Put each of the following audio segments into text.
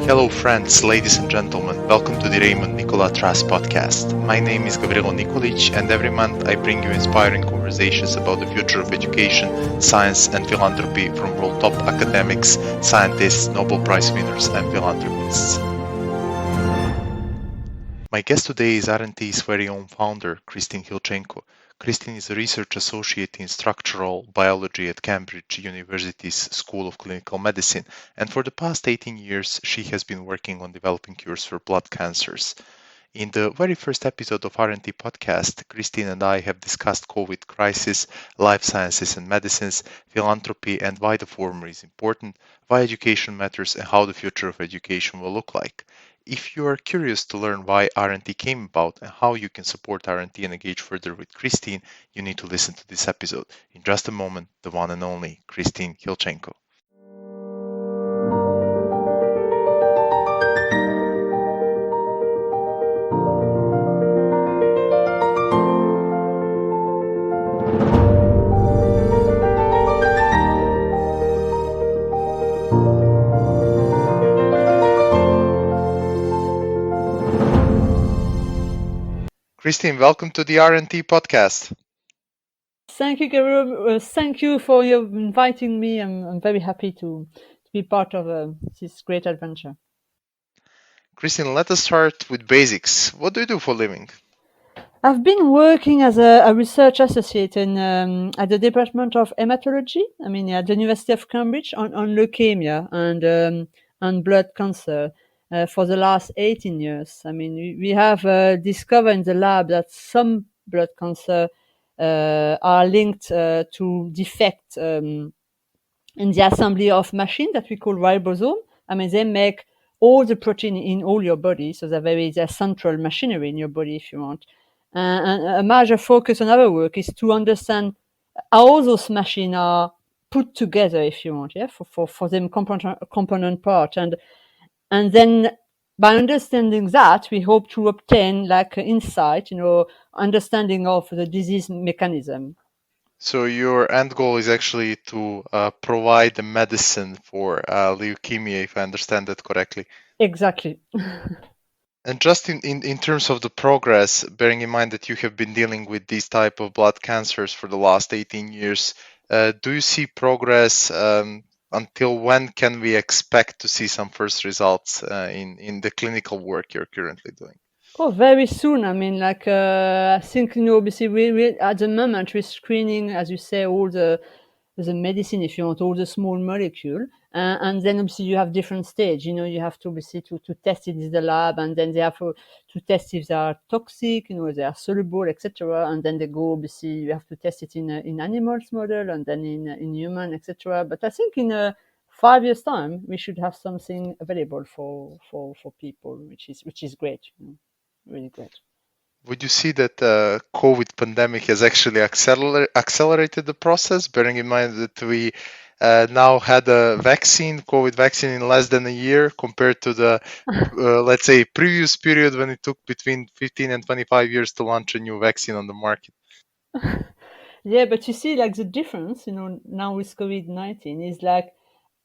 Hello friends, ladies and gentlemen, welcome to the Raymond Nicolet Trust Podcast. My name is Gavrilo Nikolic, and every month I bring you inspiring conversations about the future of education, science and philanthropy from world top academics, scientists, Nobel Prize winners and philanthropists. My guest today is RNT's very own founder, Christine Hilcenko. Christine is a research associate in structural biology at Cambridge University's School of Clinical Medicine, and for the past 18 years she has been working on developing cures for blood cancers. In the very first episode of RNT podcast, Christine and I have discussed COVID crisis, life sciences and medicines, philanthropy and why the former is important, why education matters and how the future of education will look like. If you are curious to learn why RNT came about and how you can support RNT and engage further with Christine, you need to listen to this episode. In just a moment, the one and only Christine Hilcenko. Christine, welcome to the RNT podcast. Thank you, Gavrilo. Thank you for inviting me. I'm very happy to be part of this great adventure. Christine, let us start with basics. What do you do for a living? I've been working as a research associate at the Department of Hematology, at the University of Cambridge on leukemia and blood cancer for the last 18 years. We have discovered in the lab that some blood cancer are linked to defect in the assembly of machine that we call ribosome. They make all the protein in all your body, so they're central machinery in your body, if you want. And a major focus on our work is to understand how those machines are put together, if you want, for them component part, and then by understanding that, we hope to obtain insight, understanding of the disease mechanism. So your end goal is actually to provide the medicine for leukemia, if I understand that correctly. Exactly. And just in terms of the progress, bearing in mind that you have been dealing with these type of blood cancers for the last 18 years, do you see progress? Until when can we expect to see some first results in the clinical work you're currently doing? Oh, very soon. I think, obviously we at the moment we're screening, as you say, all the medicine, if you want, all the small molecule. And then obviously you have different stage, you have to obviously to test it in the lab, and then they have to test if they are toxic, they are soluble, etc. And then they go, obviously you have to test it in animals model and then in human, etc. But I think in 5 years time, we should have something available for people, which is great. Really great. Would you see that COVID pandemic has actually accelerated the process, bearing in mind that we now had a COVID vaccine in less than a year compared to the, let's say, previous period when it took between 15 and 25 years to launch a new vaccine on the market? Yeah, but you see, the difference, now with COVID-19 is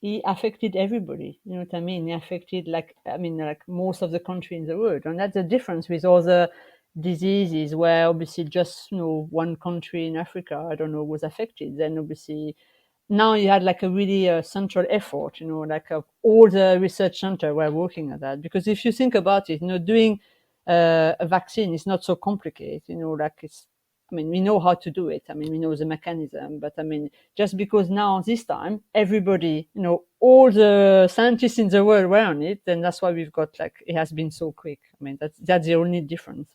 it affected everybody. You know what I mean? It affected most of the country in the world, and that's the difference with other diseases where obviously just one country in Africa, I don't know, was affected. Then obviously now you had a really central effort. All the research center were working at that, because if you think about it, doing a vaccine is not so complicated. We know how to do it. We know the mechanism, but just because now this time everybody, all the scientists in the world were on it, and that's why we've got it has been so quick. That's the only difference.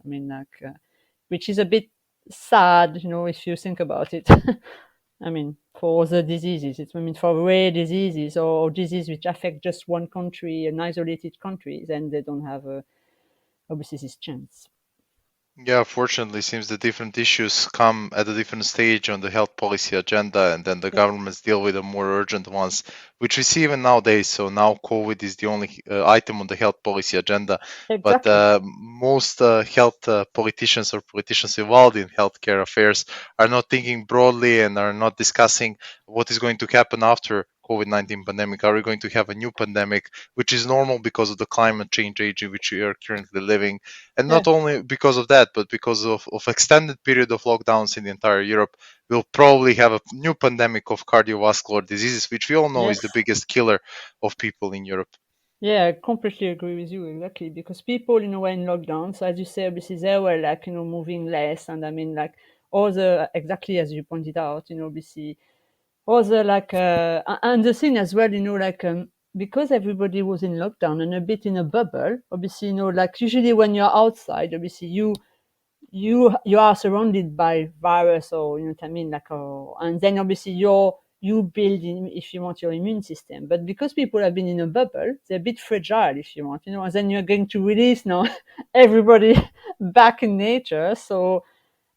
Which is a bit sad, if you think about it. For other diseases, for rare diseases or diseases which affect just one country, an isolated country, then they don't have obviously this chance. Yeah, fortunately, it seems the different issues come at a different stage on the health policy agenda, and then the governments deal with the more urgent ones, which we see even nowadays. So now COVID is the only item on the health policy agenda. Exactly. But most health politicians or politicians involved in healthcare affairs are not thinking broadly and are not discussing what is going to happen after COVID-19 pandemic? Are we going to have a new pandemic, which is normal because of the climate change age in which we are currently living? And Yeah. not only because of that, but because of extended period of lockdowns in the entire Europe, we'll probably have a new pandemic of cardiovascular diseases, which we all know is the Yes. biggest killer of people in Europe. Yeah, I completely agree with you, exactly. Because people, were in lockdown. So as you say, obviously they were like, moving less. And I mean, like all the, exactly as you pointed out, obviously, all the like, and the thing as well, like, because everybody was in lockdown and a bit in a bubble, obviously, like usually when you're outside, obviously you are surrounded by virus, or what I mean, like, and then obviously you build in, if you want, your immune system. But because people have been in a bubble, they're a bit fragile, if you want, and then you're going to release now everybody back in nature. So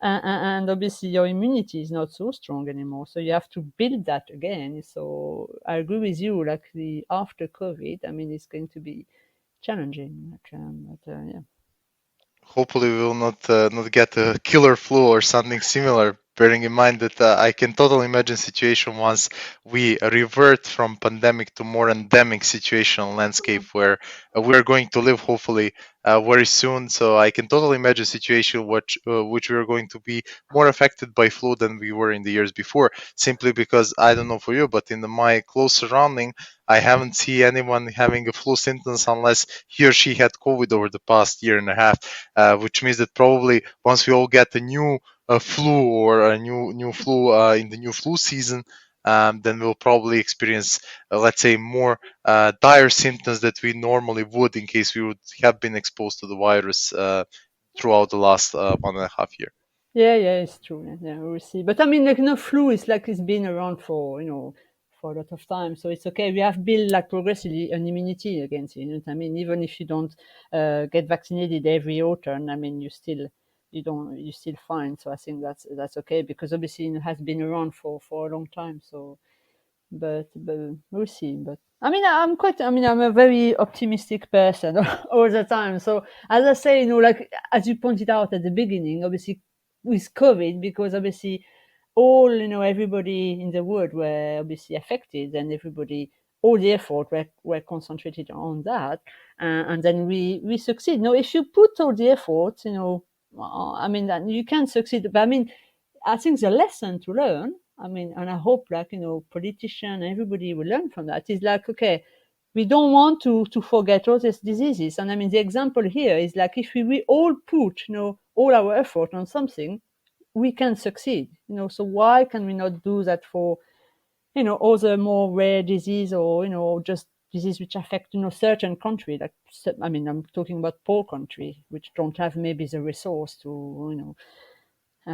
and obviously your immunity is not so strong anymore, so you have to build that again. So I agree with you, like the after COVID, I mean, it's going to be challenging, like, but, yeah. Hopefully we will not get a killer flu or something similar, bearing in mind that I can totally imagine situation once we revert from pandemic to more endemic situation landscape where we are going to live, hopefully, very soon. So I can totally imagine situation which we are going to be more affected by flu than we were in the years before, simply because I don't know for you, but in my close surrounding, I haven't seen anyone having a flu symptoms unless he or she had COVID over the past year and a half, which means that probably once we all get a new flu or a new flu in the new flu season, then we'll probably experience, let's say, more dire symptoms that we normally would in case we would have been exposed to the virus throughout the last 1.5 year. Yeah, it's true. Yeah, we'll see. But I mean, like, flu is like it's been around for for a lot of time, so it's okay. We have built like progressively an immunity against it. You know what I mean? Even if you don't get vaccinated every autumn, I mean, you still fine. So I think that's okay, because obviously it has been around for a long time. So but we'll see. But I mean, I'm a very optimistic person all the time. So as I say, like as you pointed out at the beginning, obviously with COVID, because obviously all, everybody in the world were obviously affected, and all the effort were concentrated on that, and then we succeed. Now, if you put all the effort, I mean, that you can succeed. But I mean, I think the lesson to learn, I mean, and I hope, like, politicians, everybody will learn from that, is like, okay, we don't want to forget all these diseases. And I mean, the example here is like, if we all put, all our effort on something, we can succeed. So why can we not do that for, other more rare disease, or, just disease which affect, certain country, like, I mean, I'm talking about poor country, which don't have maybe the resource to, to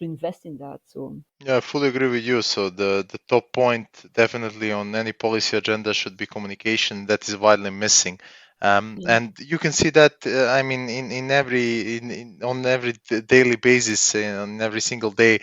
invest in that. So Yeah, I fully agree with you. So the top point definitely on any policy agenda should be communication. That is widely missing. yeah, And you can see that, I mean, in every on every daily basis, on every single day,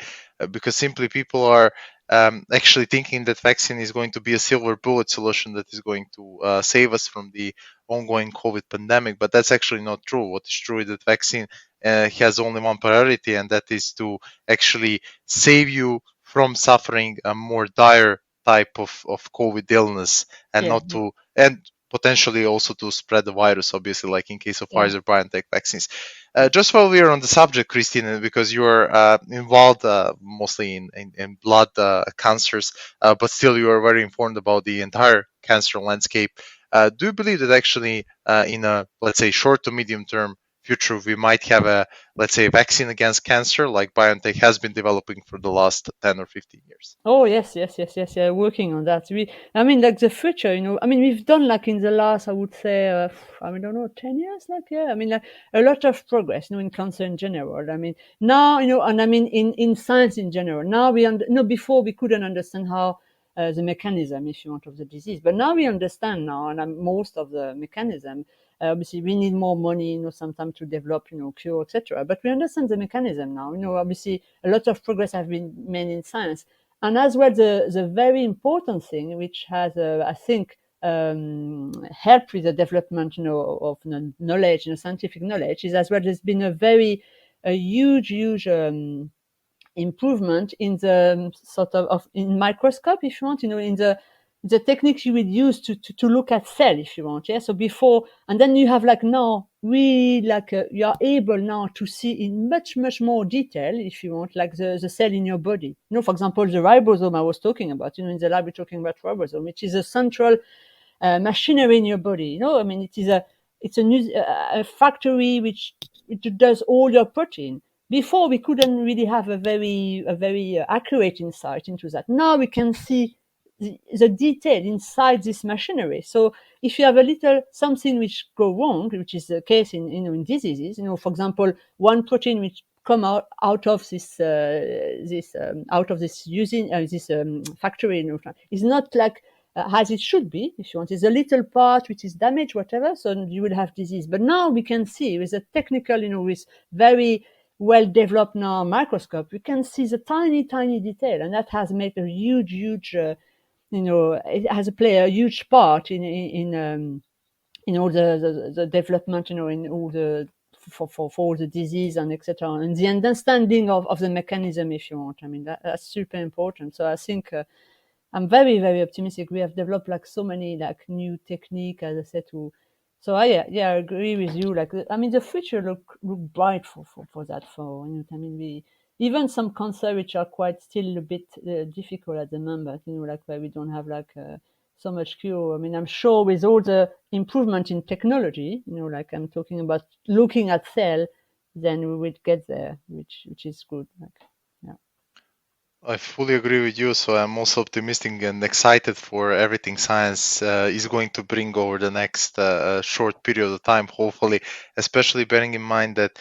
because simply people are actually thinking that vaccine is going to be a silver bullet solution that is going to save us from the ongoing COVID pandemic. But that's actually not true. What is true is that vaccine has only one priority, and that is to actually save you from suffering a more dire type of COVID illness, and yeah, not to, and potentially also to spread the virus, obviously, like in case of yeah. Pfizer BioNTech vaccines. Just while we are on the subject, Christine, because you are involved mostly in blood cancers, but still you are very informed about the entire cancer landscape. Do you believe that actually, in a, let's say, short to medium term future, we might have a, let's say, a vaccine against cancer like BioNTech has been developing for the last 10 or 15 years? Oh yes. Yeah, working on that. I mean, like the future. I mean, we've done like in the last, I would say, I mean, I don't know, 10 years. Like, yeah, I mean, like a lot of progress. In cancer in general. I mean, now, and I mean, in science in general. Now before we couldn't understand how the mechanism, if you want, of the disease, but now we understand now, and most of the mechanism. Obviously, we need more money, sometimes to develop, cure, etc. But we understand the mechanism now. Obviously, a lot of progress have been made in science. And as well, the very important thing, which has, I think, helped with the development, of knowledge, scientific knowledge, is as well there's been a huge improvement in the sort of in microscope, if you want, in the techniques you would use to look at cell, if you want. Yeah. So before, and then you have like now we like you are able now to see in much more detail, if you want, like the cell in your body. For example, the ribosome I was talking about. In the lab we're talking about ribosome, which is a central machinery in your body. I mean, it's a factory which does all your protein. Before we couldn't really have a very accurate insight into that. Now we can see the detail inside this machinery. So if you have a little something which go wrong, which is the case in diseases, for example, one protein which come out of this out of this using this factory, is not like as it should be, if you want. It's a little part which is damaged, whatever, so you will have disease. But now we can see with a technical, with very well developed now microscope, we can see the tiny detail, and that has made a huge it has played a huge part in all the development, in all the for all the disease and etc. And the understanding of the mechanism, if you want. I mean, that's super important. So I think I'm very optimistic. We have developed like so many like new technique, as I said. So I agree with you. Like, I mean, the future look bright for that. I mean, we even some cancer which are quite still a bit difficult at the moment. Like where we don't have like so much cure. I mean, I'm sure with all the improvement in technology, like I'm talking about looking at cell, then we will get there, which is good. Like, yeah. I fully agree with you. So I'm also optimistic and excited for everything science is going to bring over the next short period of time, hopefully, especially bearing in mind that,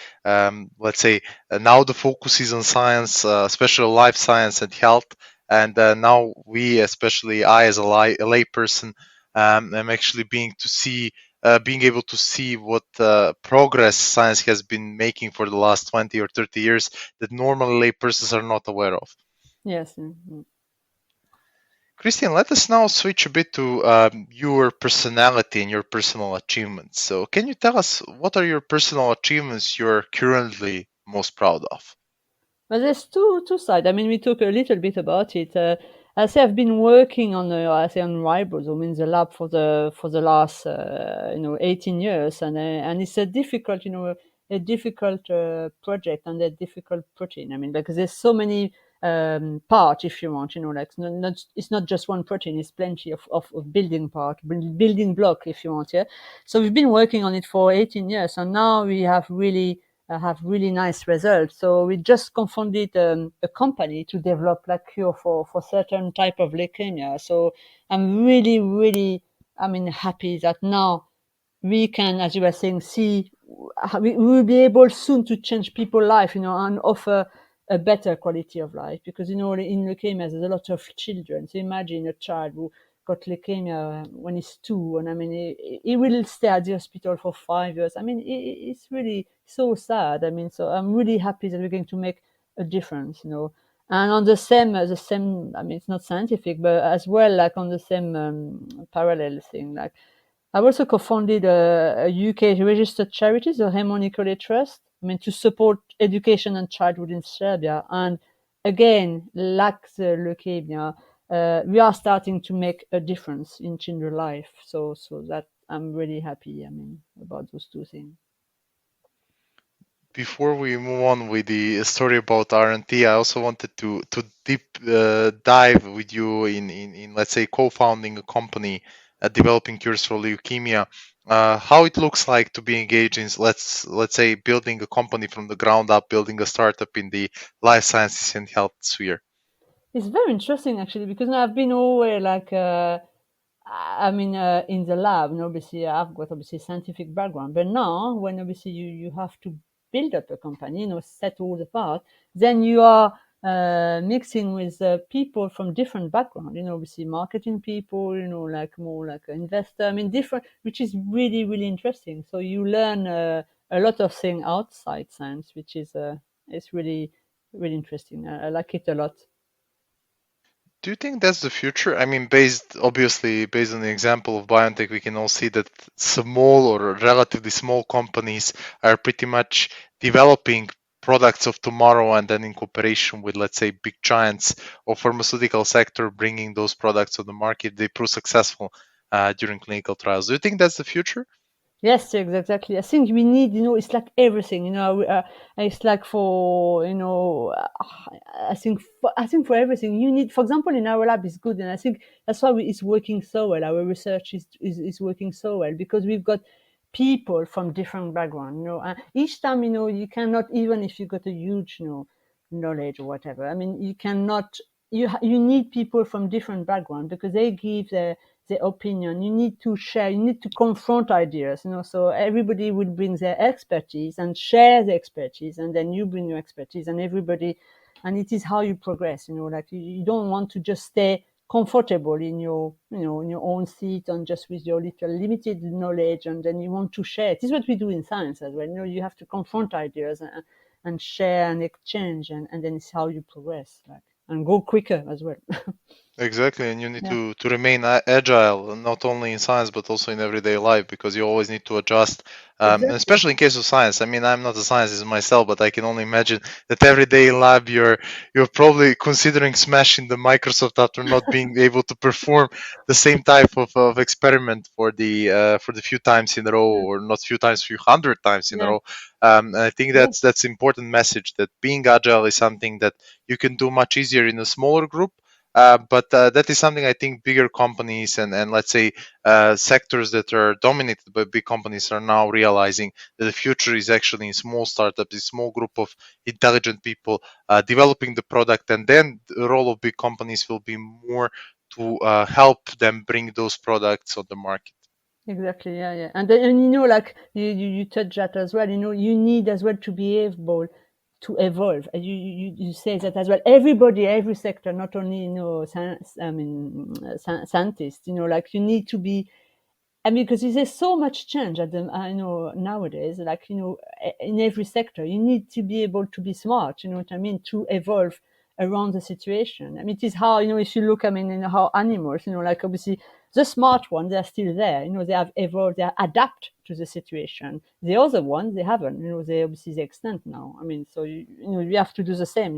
let's say, now the focus is on science, especially life science and health. And now we, especially I as a lay person, am actually being able to see what progress science has been making for the last 20 or 30 years that normally lay persons are not aware of. Yes. Mm-hmm. Christian, let us now switch a bit to your personality and your personal achievements. So, can you tell us what are your personal achievements you're currently most proud of? Well, there's two sides. I mean, we talk a little bit about it. I say I've been working on on ribosome in the lab for the last 18 years, and it's a difficult project and a difficult protein. I mean, because there's so many part, if you want, like it's not just one protein. It's plenty of building part, building block, if you want. Yeah. So we've been working on it for 18 years, and now we have really nice results. So we just co-founded a company to develop like cure for certain type of leukemia. So I'm really, I mean, happy that now we can, as you were saying, see we will be able soon to change people's life, and offer a better quality of life. Because in leukemia there's a lot of children. So imagine a child who got leukemia when he's 2, and I mean he will stay at the hospital for 5 years. I mean it's really so sad. I mean, so I'm really happy that we're going to make a difference. And on the same. I mean, it's not scientific, but as well, like on the same parallel thing, like I've also co-founded a UK registered charity, the Raymond Nicolet Trust. I mean, to support education and childhood in Serbia. And again, like the leukemia, we are starting to make a difference in children's life. So that I'm really happy. I mean, about those two things. Before we move on with the story about RNT, I also wanted to deep dive with you in let's say co-founding a company developing cures for leukemia. How it looks like to be engaged in let's say building a company from the ground up, building a startup in the life sciences and health sphere. It's very interesting actually, because I've been always like I mean, in the lab, and obviously I've got obviously scientific background, but now when obviously you have to build up a company, set all the parts, then you are mixing with people from different background, obviously marketing people, like more like an investor, I mean, different, which is really interesting. So you learn a lot of things outside science, which is it's really interesting. I like it a lot. Do you think that's the future? I mean, based on the example of biotech, we can all see that small or relatively small companies are pretty much developing products of tomorrow, and then in cooperation with, let's say, big giants of pharmaceutical sector, bringing those products to the market, they prove successful during clinical trials. Do you think that's the future? Yes, exactly. I think we need, it's like everything, it's like for, I think for everything you need, for example, in our lab is good. And I think that's why it's working so well. Our research is working so well because we've got people from different backgrounds, each time, you cannot, even if you got a huge, knowledge or whatever. I mean, you cannot, you need people from different backgrounds because they give their opinion. You need to share, you need to confront ideas, so everybody will bring their expertise and share the expertise, and then you bring your expertise, and everybody, and it is how you progress, like you don't want to just stay comfortable in your, in your own seat and just with your little limited knowledge, and then you want to share. This is what we do in science as well. You have to confront ideas and share and exchange, and then it's how you progress, like, and go quicker as well. Exactly, and you need Yeah, to remain agile, not only in science but also in everyday life, because you always need to adjust, and exactly. especially in case of science. I mean, I'm not a scientist myself, but I can only imagine that every day in lab you're probably considering smashing the Microsoft after not being able to perform the same type of experiment for the few times in a row, Yeah, or not few times, few hundred times in a yeah, row. And I think yeah, that's important message, that being agile is something that you can do much easier in a smaller group, but that is something I think bigger companies and let's say sectors that are dominated by big companies are now realizing that the future is actually in small startups, a small group of intelligent people developing the product, and then the role of big companies will be more to help them bring those products on the market. exactly. Yeah, yeah. And then, and like you touch that as well. You need as well to be able to evolve. And you say that as well. Everybody, every sector, not only science, I mean, scientists. Like you need to be. I mean, because there's so much change at the, I know nowadays, like, in every sector, you need to be able to be smart, you know what I mean, to evolve around the situation. I mean, it is how, if you look, I mean, how animals, like obviously the smart ones, they're still there, they have evolved, they adapt to the situation. The other ones, they haven't, they obviously they extinct now. I mean, so, you have to do the same.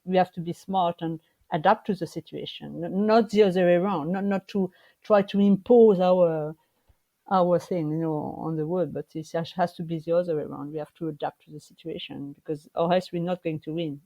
We have to be smart and adapt to the situation, not the other way around, not to try to impose our thing, on the world, but it has to be the other way around. We have to adapt to the situation because, or else we're not going to win.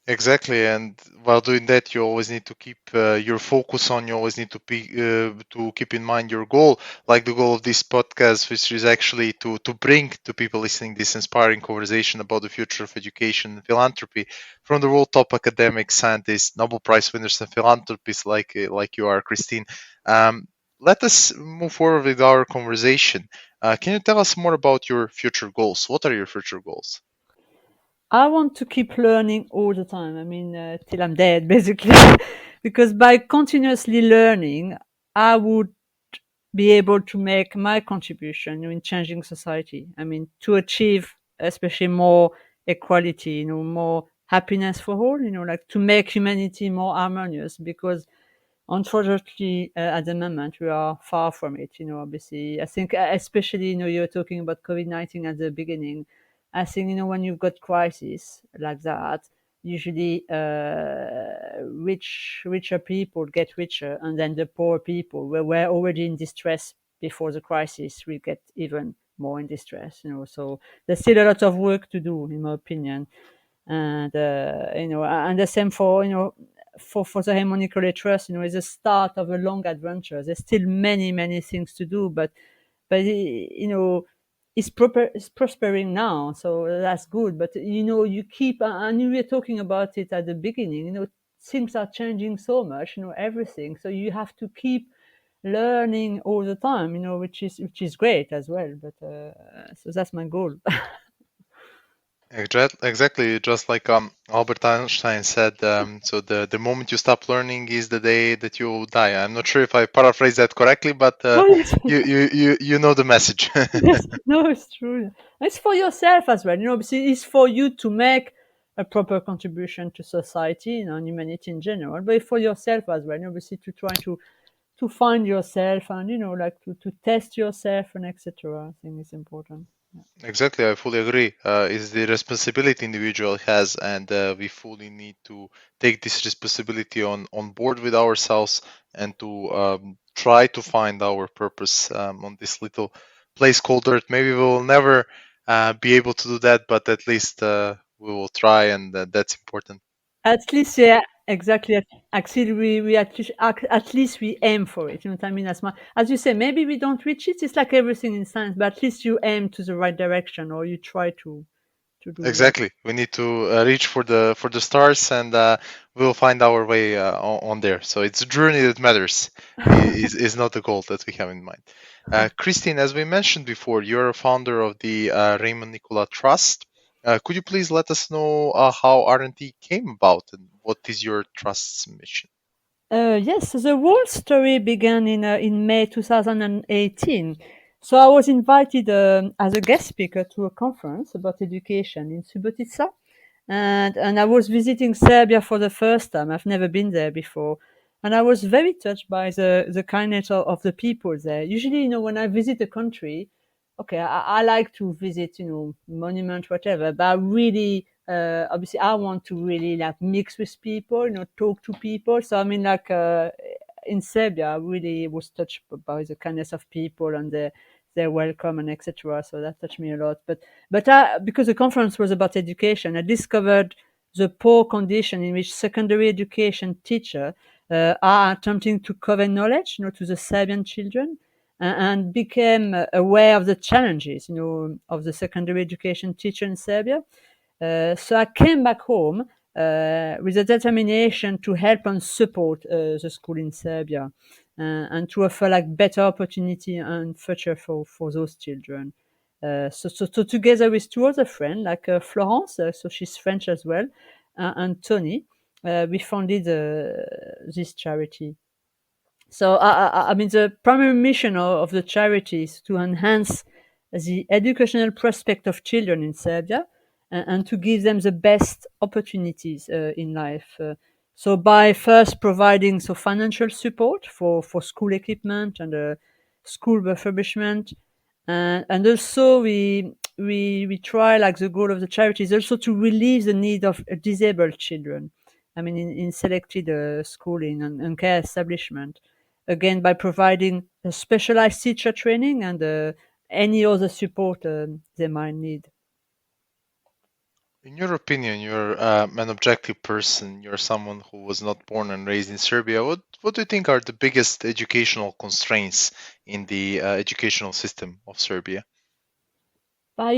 Exactly, and while doing that, you always need to keep your focus on. You always need to keep in mind your goal, like the goal of this podcast, which is actually to bring to people listening this inspiring conversation about the future of education and philanthropy from the world top academics, scientists, Nobel Prize winners, and philanthropists like you are, Christine. Um, Let us move forward with our conversation. Can you tell us more about your future goals? What are your future goals? I want to keep learning all the time. I mean, till I'm dead, basically, because by continuously learning, I would be able to make my contribution in changing society. I mean, to achieve especially more equality, more happiness for all, like to make humanity more harmonious because unfortunately, at the moment, we are far from it. Obviously, I think, especially, you're talking about COVID-19 at the beginning. I think, when you've got crisis like that, usually richer people get richer, and then the poor people were already in distress before the crisis will get even more in distress. So there's still a lot of work to do, in my opinion. And and the same for for the Raymond Nicolet Trust. It's the start of a long adventure. There's still many many things to do, but it's prospering now, so that's good. But you keep, and you were talking about it at the beginning. Things are changing so much. Everything. So you have to keep learning all the time. Which is great as well. But so that's my goal. Exactly, just like Albert Einstein said. So the moment you stop learning is the day that you die. I'm not sure if I paraphrase that correctly, but Oh, yes. you know the message. Yes, no, it's true. It's for yourself as well. It's for you to make a proper contribution to society, and humanity in general, but for yourself as well. Obviously, to try to find yourself and like to test yourself and etc. I think it's important. Exactly, I fully agree. Is the responsibility individual has, and we fully need to take this responsibility on board with ourselves and to try to find our purpose on this little place called Earth. Maybe we will never be able to do that, but at least we will try, and that's important. At least, yeah, exactly. Actually, we at least we aim for it. You know what I mean? As you say, maybe we don't reach it. It's like everything in science, but at least you aim to the right direction, or you try to do that. Exactly. We need to reach for the stars, and we'll find our way on there. So it's a journey that matters. Is not the goal that we have in mind. Christine, as we mentioned before, you're a founder of the Raymond Nicolet Trust. Could you please let us know how RNT came about and what is your trust's mission? Yes, the whole story began in May 2018. So I was invited as a guest speaker to a conference about education in Subotica, and I was visiting Serbia for the first time. I've never been there before, and I was very touched by the kindness of the people there. Usually, when I visit a country, okay, I like to visit, monument, whatever, but I really, obviously, I want to really like mix with people, talk to people. So I mean, like in Serbia, I really was touched by the kindness of people and their welcome and etc. So that touched me a lot. But because the conference was about education, I discovered the poor condition in which secondary education teachers are attempting to convey knowledge, to the Serbian children, and became aware of the challenges, of the secondary education teacher in Serbia. So I came back home with a determination to help and support the school in Serbia and to offer like better opportunity and future for those children. So together with two other friends, like Florence, so she's French as well, and Tony, we founded this charity. So, I mean, the primary mission of the charity is to enhance the educational prospect of children in Serbia and to give them the best opportunities in life. So, by first providing financial support for school equipment and school refurbishment, and also we try, like, the goal of the charity is also to relieve the need of disabled children. I mean, in selected schooling and care establishment, again by providing a specialized teacher training and any other support they might need. In your opinion, you're an objective person. You're someone who was not born and raised in Serbia. What do you think are the biggest educational constraints in the educational system of Serbia? But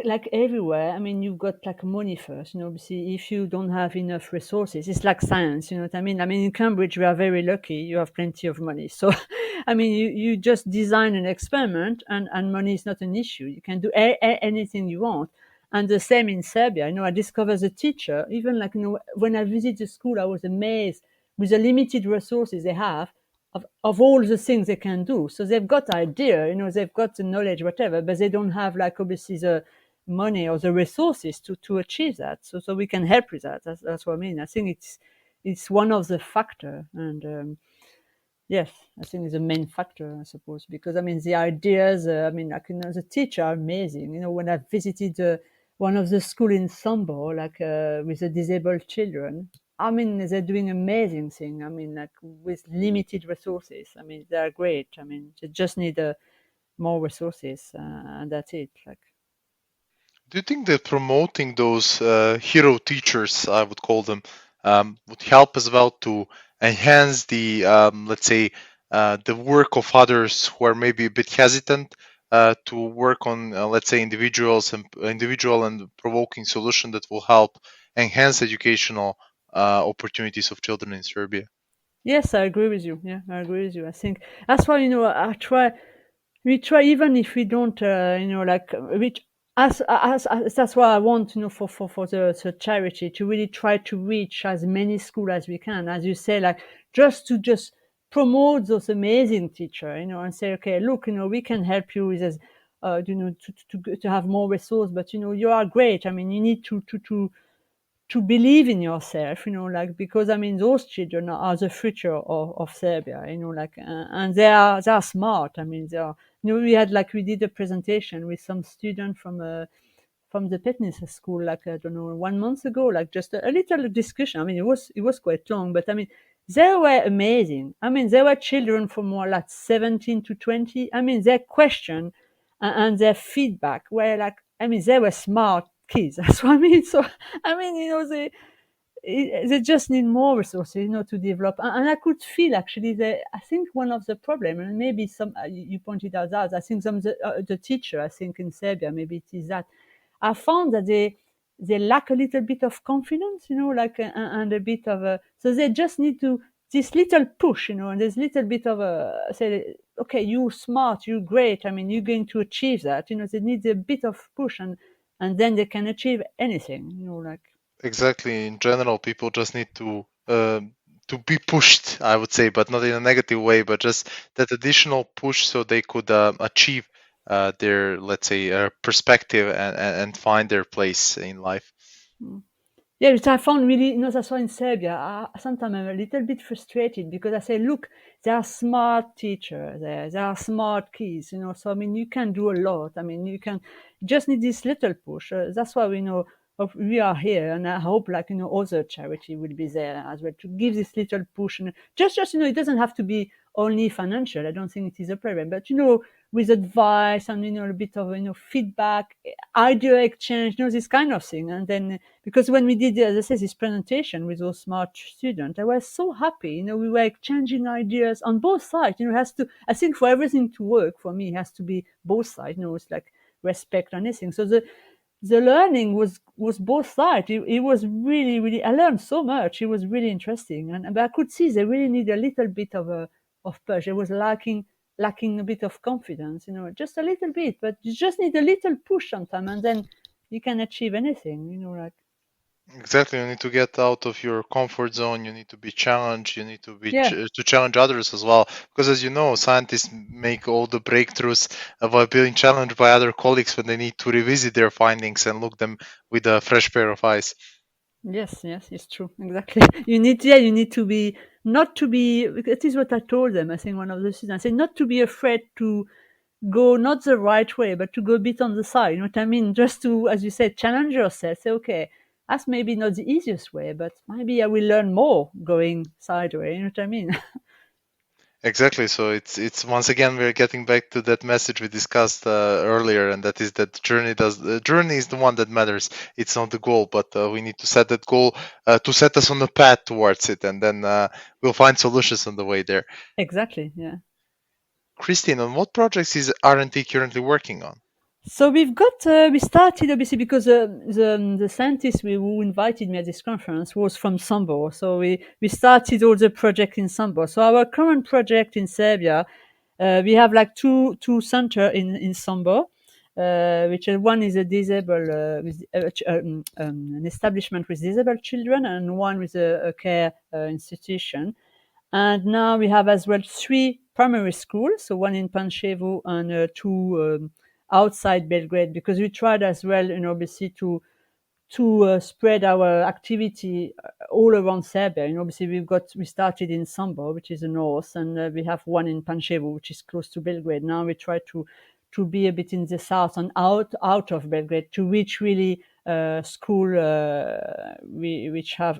like everywhere, I mean, you've got like money first. Obviously, if you don't have enough resources, it's like science. You know what I mean? I mean, in Cambridge, we are very lucky. You have plenty of money. So, I mean, you just design an experiment, and money is not an issue. You can do anything you want. And the same in Serbia. I discovered a teacher. Even like when I visited the school, I was amazed with the limited resources they have of all the things they can do. So they've got idea, they've got the knowledge, whatever, but they don't have like obviously the money or the resources to achieve that. So we can help with that. That's what I mean. I think it's one of the factor, and yes, I think it's the main factor, I suppose, because I mean the ideas. I mean, like the teacher are amazing. When I visited one of the school in Sambo, like with the disabled children, I mean they're doing amazing thing. I mean, like with limited resources. I mean, they're great. I mean, they just need more resources, and that's it. Like. Do you think that promoting those hero teachers, I would call them, would help as well to enhance the, let's say, the work of others who are maybe a bit hesitant to work on, let's say, individual and provoking solution that will help enhance educational opportunities of children in Serbia? Yes, I agree with you. Yeah, I agree with you. I think that's why I try. We try even if we don't, like reach. As that's why I want, for the charity to really try to reach as many schools as we can. As you say, like just promote those amazing teachers, and say, okay, look, we can help you with this, to have more resource, but you are great. I mean, you need to believe in yourself, like, because I mean those children are the future of Serbia, like, and they are smart. I mean, they are we did a presentation with some student from the fitness school, like, I don't know, 1 month ago, like just a little discussion. I mean, it was quite long, but I mean, they were amazing. I mean, there were children from more like 17 to 20. I mean, their question and their feedback were like, I mean, they were smart kids. That's what I mean. So, I mean, they just need more resources, to develop. And I could feel actually that I think one of the problem, and maybe some you pointed out that I think some of the teacher, I think in Serbia, maybe it is that I found that they lack a little bit of confidence, like and a bit of a. So they just need to this little push, and there's little bit of a say, okay, you smart, you great. I mean, you're going to achieve that. They need a bit of push, and then they can achieve anything. Like. Exactly. In general, people just need to be pushed, I would say, but not in a negative way, but just that additional push so they could achieve their, let's say, perspective and find their place in life. Mm. Yeah, which I found really, that's why in Serbia, sometimes I'm a little bit frustrated because I say, look, there are smart teachers there are smart kids, so I mean, you can do a lot. I mean, you can just need this little push. That's why we are here, and I hope, like, other charity will be there as well to give this little push. And just, it doesn't have to be only financial. I don't think it is a problem, but, with advice and, a bit of, feedback, idea exchange, this kind of thing. And then, because when we did, as I said, this presentation with those smart students, I was so happy. We were exchanging ideas on both sides. It has to. I think for everything to work for me, it has to be both sides. It's like respect and anything. So the learning was both sides. It was really, really. I learned so much. It was really interesting, but I could see they really need a little bit of push. It was lacking a bit of confidence. Just a little bit, but you just need a little push sometimes, and then you can achieve anything. Like. Exactly. You need to get out of your comfort zone. You need to be challenged. You need to be Yeah, to challenge others as well. Because as you know, scientists make all the breakthroughs by being challenged by other colleagues when they need to revisit their findings and look them with a fresh pair of eyes. yes, it's true. Exactly. You need to be not to be. That is what I told them. I think one of the students, I said not to be afraid to go not the right way, but to go a bit on the side. You know what I mean? Just to, as you said, challenge yourself. Say, okay, that's maybe not the easiest way, but maybe I will learn more going sideways. You know what I mean? Exactly. So it's once again we're getting back to that message we discussed earlier, and that is that the journey is the one that matters. It's not the goal, but we need to set that goal to set us on the path towards it, and then we'll find solutions on the way there. Exactly. Yeah. Christine, on what projects is RNT currently working on? So we started obviously because the scientist who invited me at this conference was from Sambo. So we started all the project in Sambo. So our current project in Serbia, we have like two center in Sambo, which one is a disabled with an establishment with disabled children, and one with a care institution. And now we have as well three primary schools, so one in Pančevo and two outside Belgrade, because we tried as well, obviously to spread our activity all around Serbia. Obviously we started in Sambo, which is the north, and we have one in Pančevo, which is close to Belgrade. Now we try to be a bit in the south and out of Belgrade to reach really school which are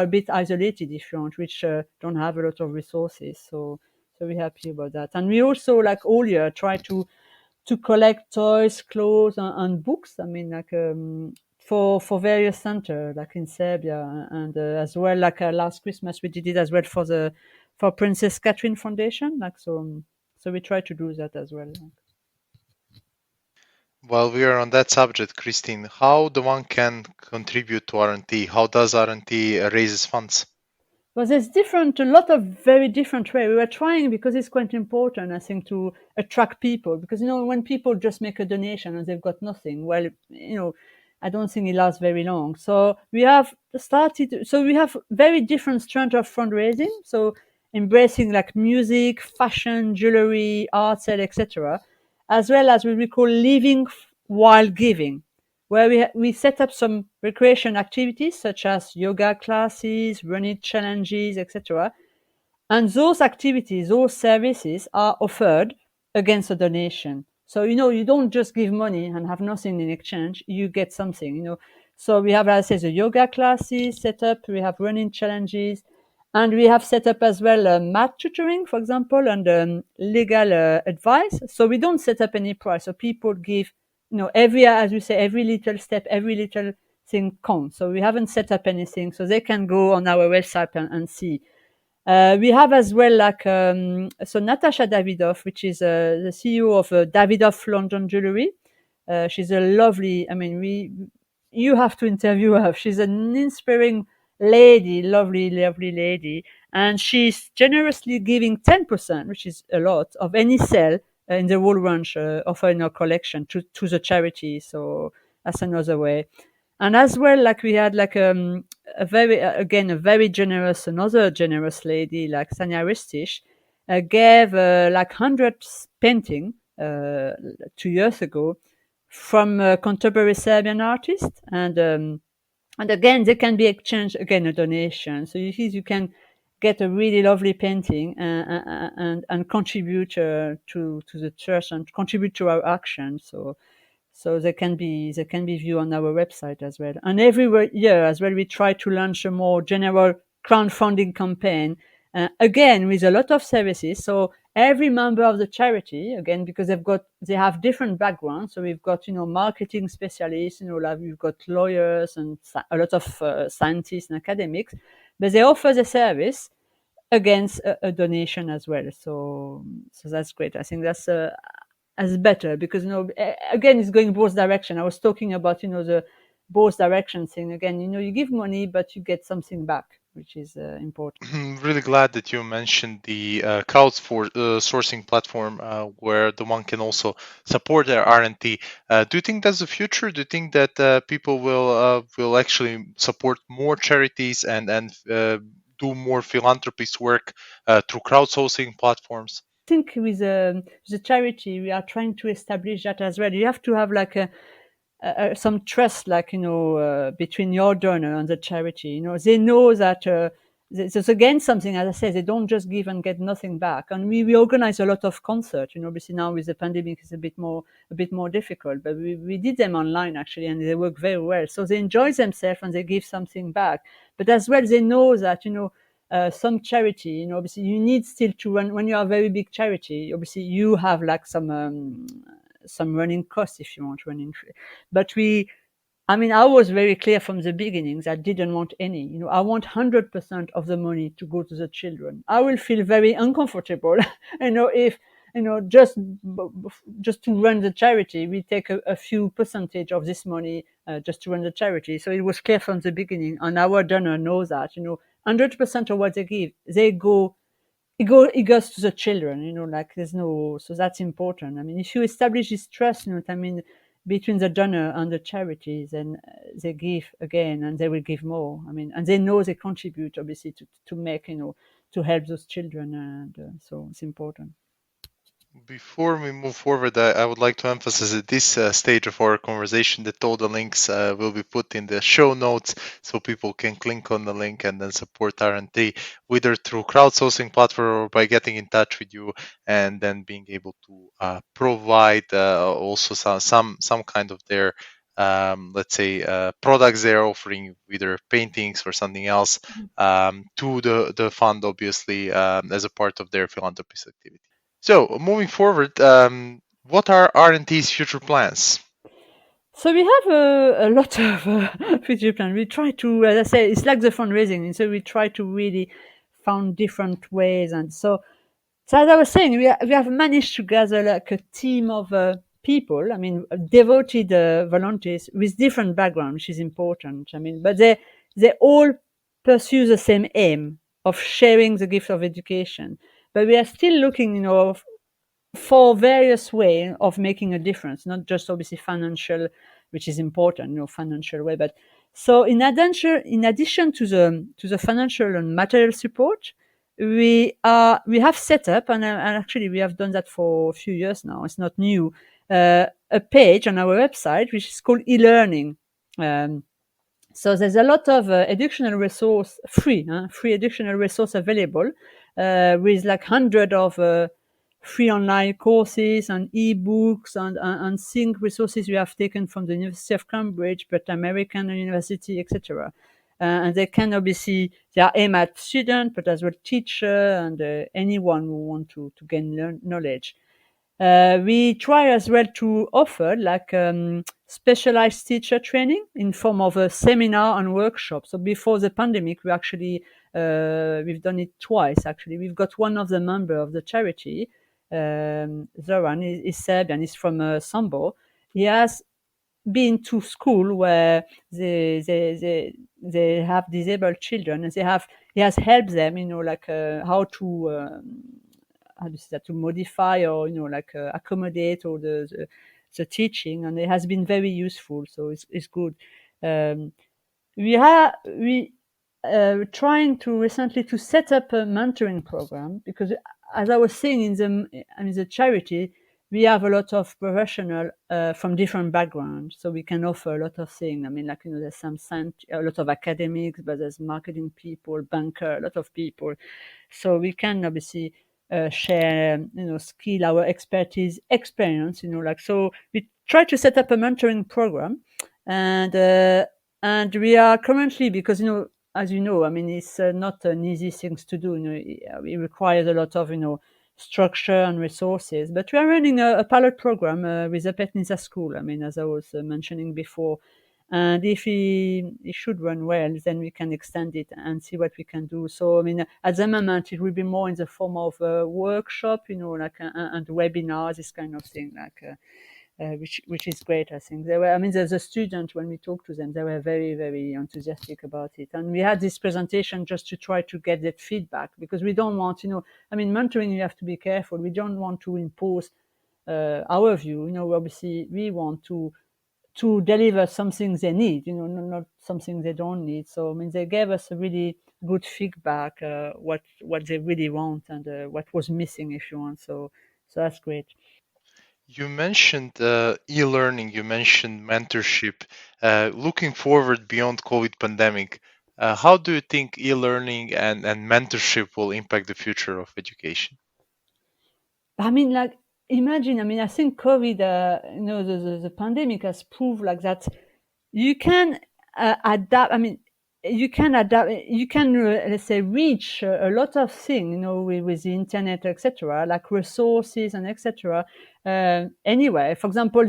a bit isolated, if you want, which don't have a lot of resources. So we're happy about that. And we also, like all year, try to collect toys, clothes, and books. I mean, like for various centers, like in Serbia, and as well, like last Christmas we did it as well for Princess Catherine Foundation. Like so we try to do that as well. While we are on that subject, Christine, how the one can contribute to RNT? How does RNT raises funds? Well, there's a lot of very different way. We were trying, because it's quite important, I think, to attract people. Because, when people just make a donation and they've got nothing, well, I don't think it lasts very long. So we have very different strands of fundraising. So embracing like music, fashion, jewelry, art sale, etc., as well as what we call living while giving, where we set up some recreation activities such as yoga classes, running challenges, etc. And those activities, those services are offered against a donation. So, you don't just give money and have nothing in exchange, you get something. So we have, as I say, the yoga classes set up, we have running challenges, and we have set up as well math tutoring, for example, and legal advice. So we don't set up any price. So people give, every, as you say, every little step, every little thing counts. So we haven't set up anything. So they can go on our website and see. We have as well so Natasha Davidoff, which is the CEO of Davidoff London Jewelry. She's a lovely. I mean, you have to interview her. She's an inspiring lady, lovely, lovely lady, and she's generously giving 10%, which is a lot, of any sale in the whole range offered in her collection to the charity. So that's another way. And as well, like we had like a very again a very generous another generous lady like Sanya Ristich gave like 100 painting 2 years ago from contemporary Serbian artists, and again they can be exchanged again a donation. So you can get a really lovely painting and contribute to the church and contribute to our action. So they can be viewed on our website as well. And every year as well, we try to launch a more general crowdfunding campaign, again with a lot of services. So every member of the charity, again, because they have different backgrounds. So we've got marketing specialists, like we've got lawyers and a lot of scientists and academics, but they offer the service against a donation as well. So that's great. I think that's as better because again it's going both direction. I was talking about the both direction thing again. You give money but you get something back, which is important. I'm really glad that you mentioned the sourcing platform where the one can also support their RNT. Do you think that's the future? Do you think that people will actually support more charities and do more philanthropist work through crowdsourcing platforms? I think with the charity we are trying to establish that as well. You have to have like some trust, like between your donor and the charity. They know that there's again something, as I said, they don't just give and get nothing back. And we organize a lot of concerts. Obviously now with the pandemic it's a bit more difficult, but we did them online actually, and they work very well. So they enjoy themselves and they give something back. But as well, they know that some charity, obviously you need still to run when you are a very big charity. Obviously you have like some running costs if you want running, but I was very clear from the beginnings. I didn't want any. I want 100% of the money to go to the children. I will feel very uncomfortable, if just to run the charity, we take a few percentage of this money just to run the charity. So it was clear from the beginning, and our donor knows that 100% of what they give, it goes to the children. Like there's no, so that's important. If you establish this trust, between the donor and the charities, and they give again and they will give more. And they know they contribute obviously to make, to help those children, and so it's important. Before we move forward, I would like to emphasize at this stage of our conversation that all the links will be put in the show notes so people can click on the link and then support RNT, whether through crowdsourcing platform or by getting in touch with you and then being able to provide also some kind of their let's say products they're offering, either paintings or something else, to the fund, obviously, as a part of their philanthropist activity. So, moving forward, what are R&T's future plans? So we have a lot of future plans. We try to, as I say, it's like the fundraising, and so we try to really find different ways. And so as I was saying, we have managed to gather like a team of people. Devoted volunteers with different backgrounds, which is important. But they all pursue the same aim of sharing the gift of education. But we are still looking, for various ways of making a difference, not just obviously financial, which is important, financial way. But so in addition to the financial and material support, we have set up, and actually we have done that for a few years now. It's not new. A page on our website which is called e-learning. So there's a lot of educational resource, free educational resource available with like hundred of free online courses and e-books and think resources we have taken from the University of Cambridge, but American University, etc. And they can obviously, they are aimed at students, but as well teacher and anyone who want to gain knowledge. We try as well to offer like specialized teacher training in form of a seminar and workshop. So before the pandemic, we actually we've done it twice. Actually, we've got one of the member of the charity, Zoran, is Serbian. He's from Sambo. He has been to school where they have disabled children, and he has helped them, like how to how do you say that, to modify or like accommodate all the teaching, and it has been very useful. So it's good. Um, we trying to recently to set up a mentoring program, because as I was saying in the charity, we have a lot of professional from different backgrounds, so we can offer a lot of things. I mean, like there's some a lot of academics, but there's marketing people, banker, a lot of people. So we can obviously share, skill, our expertise, experience. Like, so we try to set up a mentoring program, and we are currently, because as you know, I mean, it's not an easy thing to do. It requires a lot of structure and resources. But we are running a pilot program with a Petnisa school. I mean, as I was mentioning before, and if it should run well, then we can extend it and see what we can do. So I mean, at the moment, it will be more in the form of a workshop, like and webinars, this kind of thing, like. Which is great. I think they were. I mean, there's a student, when we talked to them, they were very, very enthusiastic about it. And we had this presentation just to try to get that feedback, because we don't want, I mean, mentoring, you have to be careful. We don't want to impose our view. Obviously, we want to deliver something they need. Not something they don't need. So I mean, they gave us a really good feedback, what they really want, and what was missing, if you want. So that's great. You mentioned e-learning, you mentioned mentorship. Looking forward beyond COVID pandemic, how do you think e-learning and mentorship will impact the future of education? I mean, like, imagine. I mean, I think COVID, the pandemic has proved like that you can adapt. I mean, you can adapt. You can, let's say, reach a lot of things, with the internet, etc., like resources and etc. Anyway, for example,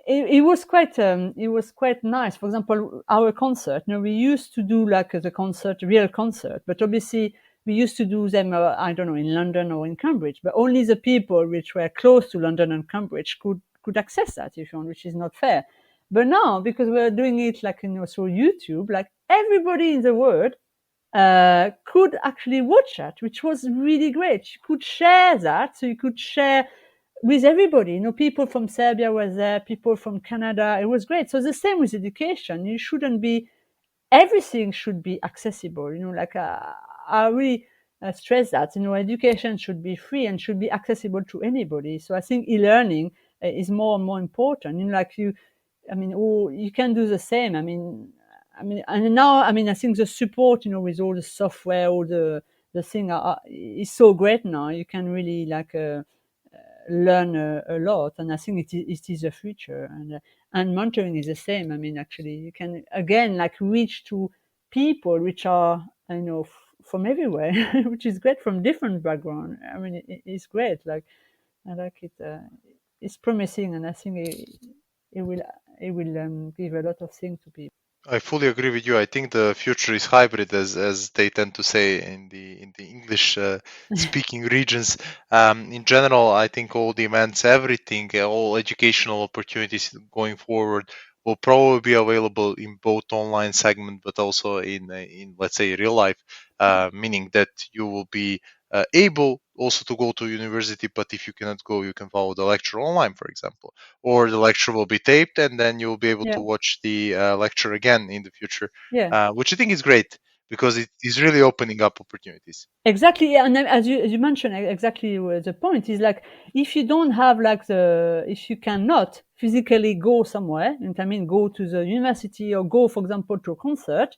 it was quite nice. For example, our concert. We used to do like the concert, real concert, but obviously we used to do them, I don't know, in London or in Cambridge, but only the people which were close to London and Cambridge could access that, if you want, which is not fair. But now, because we're doing it like through YouTube, like everybody in the world could actually watch that, which was really great. You could share that, so you could share with everybody. People from Serbia were there, people from Canada. It was great. So the same with education. You shouldn't be, everything should be accessible. Like I really stress that. Education should be free and should be accessible to anybody. So I think e-learning is more and more important. Like I mean, you can do the same. And now, I mean, I think the support, with all the software, all the thing is so great now. You can really like learn a lot, and I think it is the future. And mentoring is the same. I mean, actually, you can again like reach to people which are from everywhere, which is great, from different background. I mean, it's great. Like, I like it. It's promising, and I think it will give a lot of things to people. I fully agree with you. I think the future is hybrid, as they tend to say in the English speaking regions. In general, I think all the events, everything, all educational opportunities going forward will probably be available in both online segment, but also in let's say real life, meaning that you will be able also to go to university, but if you cannot go, you can follow the lecture online, for example, or the lecture will be taped and then you'll be able to Yeah, watch the lecture again in the future, yeah. which I think is great because it is really opening up opportunities. Exactly, yeah, and then as you mentioned, exactly the point is like, if you don't have like if you cannot physically go somewhere, and I mean go to the university or go, for example, to a concert,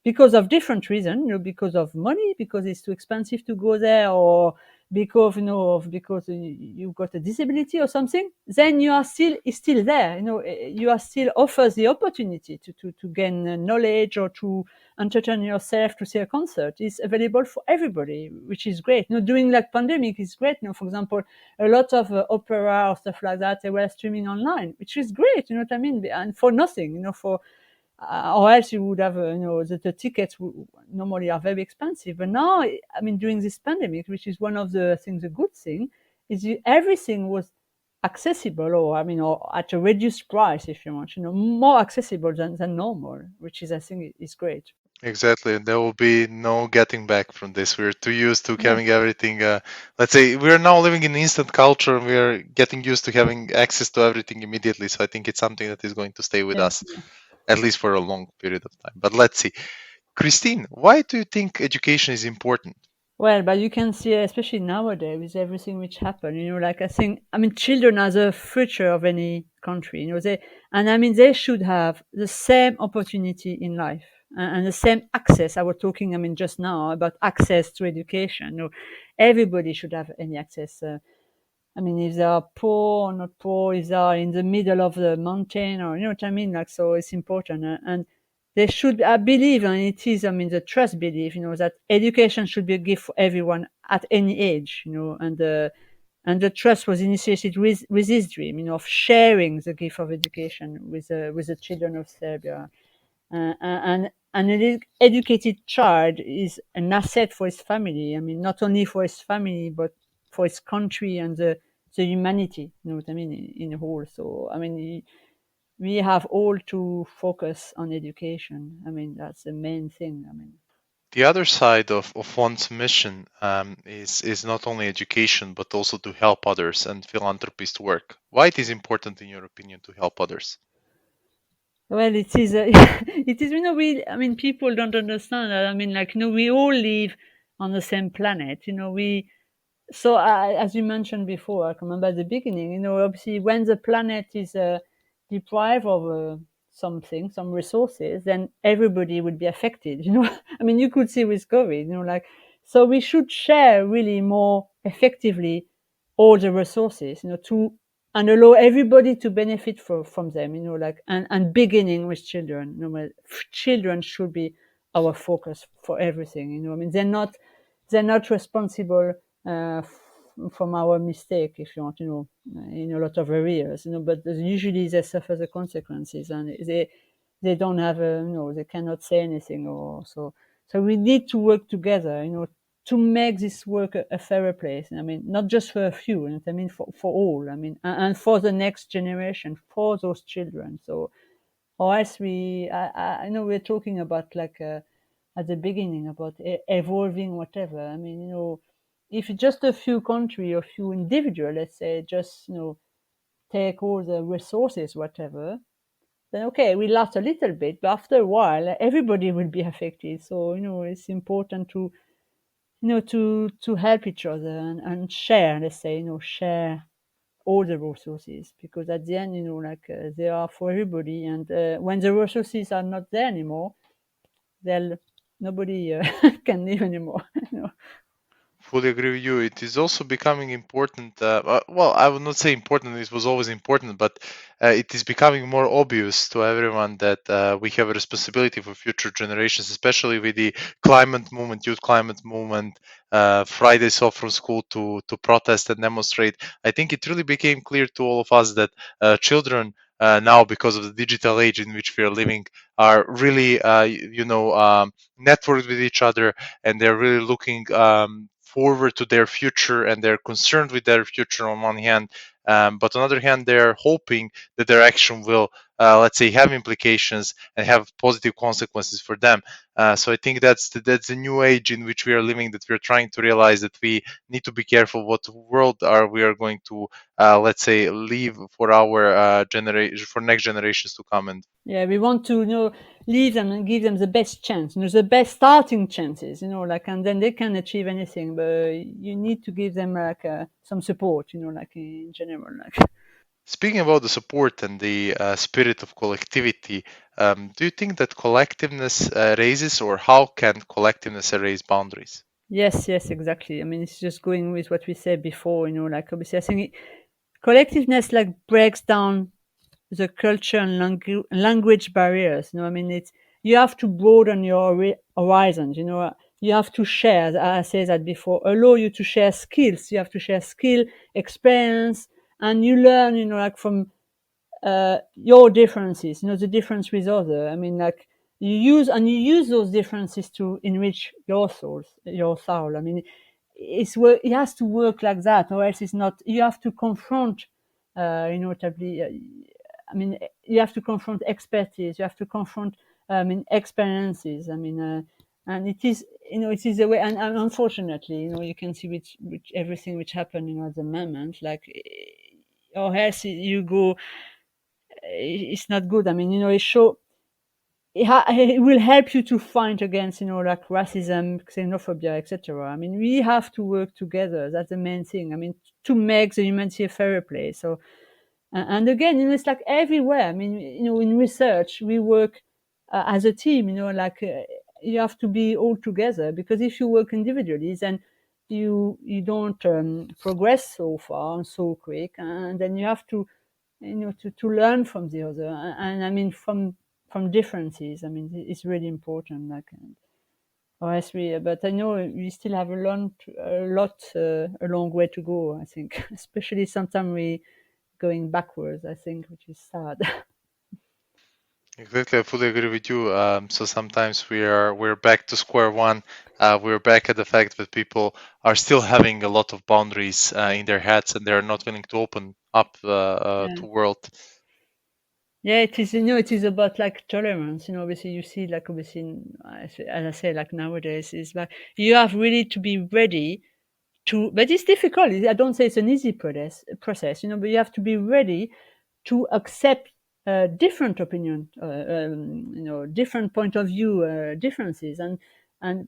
because of different reasons, because of money, because it's too expensive to go there, or because because you got a disability or something, then you are still it's still there. You are still offers the opportunity to gain knowledge or to entertain yourself, to see a concert. Is available for everybody, which is great. During like pandemic is great. For example, a lot of opera or stuff like that, they were streaming online, which is great. You know what I mean? And for nothing, for or else you would have, the tickets normally are very expensive. But now, I mean, during this pandemic, which is one of the things, a good thing, is everything was accessible, or I mean, or at a reduced price, if you want, more accessible than normal, which is, I think, is great. Exactly, and there will be no getting back from this. We're too used to Yeah, having everything. Let's say we're now living in instant culture, and we're getting used to having access to everything immediately. So I think it's something that is going to stay with yeah. us at least for a long period of time. But let's see, Christine, why do you think education is important? Well, but you can see, especially nowadays, with everything which happened, like I mean, children are the future of any country, and I mean, they should have the same opportunity in life and the same access. I was talking, I mean, just now about access to education. Everybody should have any access. I mean, if they are poor or not poor, if they are in the middle of the mountain, or you know what I mean, like, so it's important. And they should, I believe, and it is, I mean, the trust belief, that education should be a gift for everyone at any age, and the trust was initiated with this dream, of sharing the gift of education with the children of Serbia. And an educated child is an asset for his family. I mean, not only for his family, but for his country and the humanity. You know what I mean? In whole. So, I mean, we have all to focus on education. I mean, that's the main thing. I mean, The other side of one's mission is not only education, but also to help others and philanthropist work. Why it is important, in your opinion, to help others? well, it is. It is. We. I mean, people don't understand that. I mean, like, we all live on the same planet. We. So, as you mentioned before, I can remember at the beginning, obviously when the planet is deprived of something, some resources, then everybody would be affected. I mean, you could see with COVID, so we should share really more effectively all the resources, to and allow everybody to benefit from them, and beginning with children. Children should be our focus for everything. I mean, they're not responsible from our mistake, if you want, in a lot of areas, but usually they suffer the consequences, and they don't have they cannot say anything, or so. So we need to work together, to make this work a fairer place. I mean, not just for a few, I mean, for all. I mean, and for the next generation, for those children. So, or else I know we're talking about like at the beginning about evolving whatever. I mean, if just a few country or few individual, let's say, just take all the resources, whatever, then okay, we last a little bit, but after a while, everybody will be affected. So it's important to help each other and share. Let's say, share all the resources, because at the end, like they are for everybody. And when the resources are not there anymore, they'll nobody can live anymore. Fully agree with you. It is also becoming important. Well, I would not say important. It was always important, but it is becoming more obvious to everyone that we have a responsibility for future generations, especially with the climate movement, youth climate movement, Fridays off from school to protest and demonstrate. I think it really became clear to all of us that children. Now, because of the digital age in which we are living, are really, networked with each other, and they're really looking forward to their future, and they're concerned with their future on one hand, but on the other hand they're hoping that their action will, let's say, have implications and have positive consequences for them. So I think that's the new age in which we are living, that we're trying to realize that we need to be careful what world are we are going to, let's say, leave for our generation, for next generations to come. And Yeah, we want to leave them and give them the best chance, the best starting chances, like, and then they can achieve anything. But you need to give them like some support, like in general, like. Speaking about the support and the spirit of collectivity, do you think that collectiveness raises, or how can collectiveness erase boundaries? Yes, yes, exactly. I mean, it's just going with what we said before, like obviously, I think collectiveness like breaks down the culture and language barriers. I mean, it's you have to broaden your horizons. You have to share. As I said that before. Allow you to share skills. You have to share skill, experience, and you learn. Like from your differences. The difference with other. I mean, like you use those differences to enrich your soul. I mean, it has to work like that, or else it's not. You have to confront. Tably, I mean, you have to confront expertise. You have to confront, experiences. I mean, and it is a way. And unfortunately, you can see which everything which happened, at the moment, like, or else you go, it's not good. I mean, it will help you to fight against, like racism, xenophobia, etc. I mean, we have to work together. That's the main thing. I mean, to make the humanity a fairer place. So, and again, it's like everywhere. I mean, in research, we work as a team. Like you have to be all together, because if you work individually, then you don't progress so far and so quick, and then you have to to learn from the other, and I mean from differences. I mean, it's really important. Like, or else but I know we still have a long way to go. I think, especially sometimes we going backwards. I think, which is sad. Exactly, I fully agree with you. So sometimes we're back to square one. We're back at the fact that people are still having a lot of boundaries in their heads, and they're not willing to open up Yeah. to world. Yeah, it is. It is about like tolerance. Obviously, you see, like obviously, as I say, like nowadays, is like you have really to be ready but it's difficult. I don't say it's an easy process, but you have to be ready to accept different opinion, different point of view, differences,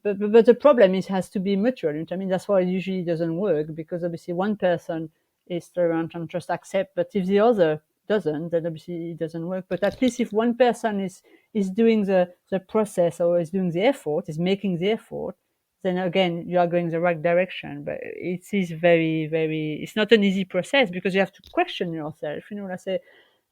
but the problem is has to be mutual. I mean, that's why it usually doesn't work, because obviously one person is tolerant and just accept, but if the other doesn't, then obviously it doesn't work. But at least if one person is doing the process, or is doing the effort, is making the effort, then again you are going the right direction. But it is very, very, it's not an easy process, because you have to question yourself. I say,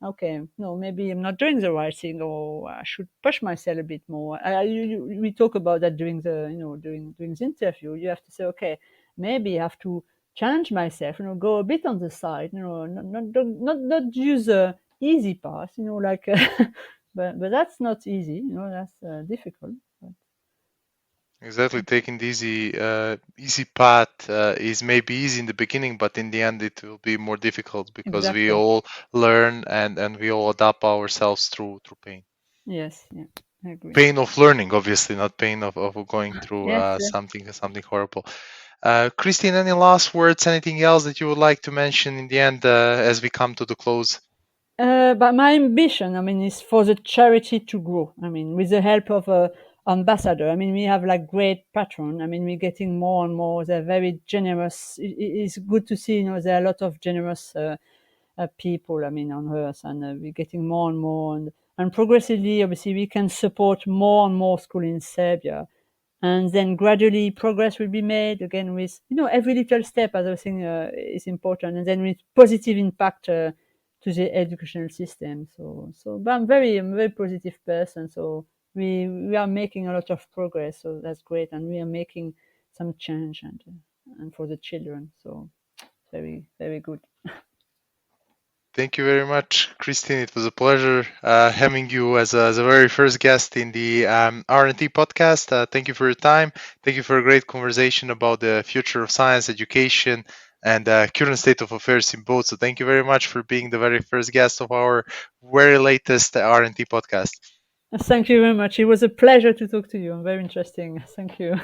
okay, no, maybe I'm not doing the right thing, or I should push myself a bit more. We talk about that during during the interview. You have to say, okay, maybe I have to challenge myself, go a bit on the side, not use a easy path, like but that's not easy, that's difficult. Exactly, taking the easy path is maybe easy in the beginning, but in the end it will be more difficult because we Exactly. all learn and we all adapt ourselves through pain. Yes, yeah, I agree. Pain of learning, obviously, not pain of going through Yes, something horrible. Christine, any last words? Anything else that you would like to mention in the end as we come to the close? But my ambition, I mean, is for the charity to grow. I mean, with the help of a ambassador. I mean, we have like great patron. I mean, we're getting more and more. They're very generous. It's good to see, there are a lot of generous people. I mean, on Earth, and we're getting more and more, and progressively, obviously, we can support more and more schools in Serbia, and then gradually progress will be made again with every little step, as I was saying, is important, and then with positive impact to the educational system. But I'm a very positive person. So we are making a lot of progress. So that's great, and we are making some change, and for the children. So very, very good. Thank you very much, Christine. It was a pleasure having you as a very first guest in the RNT podcast. Thank you for your time. Thank you for a great conversation about the future of science, education, and current state of affairs in both. So thank you very much for being the very first guest of our very latest RNT podcast. Thank you very much. It was a pleasure to talk to you. Very interesting. Thank you.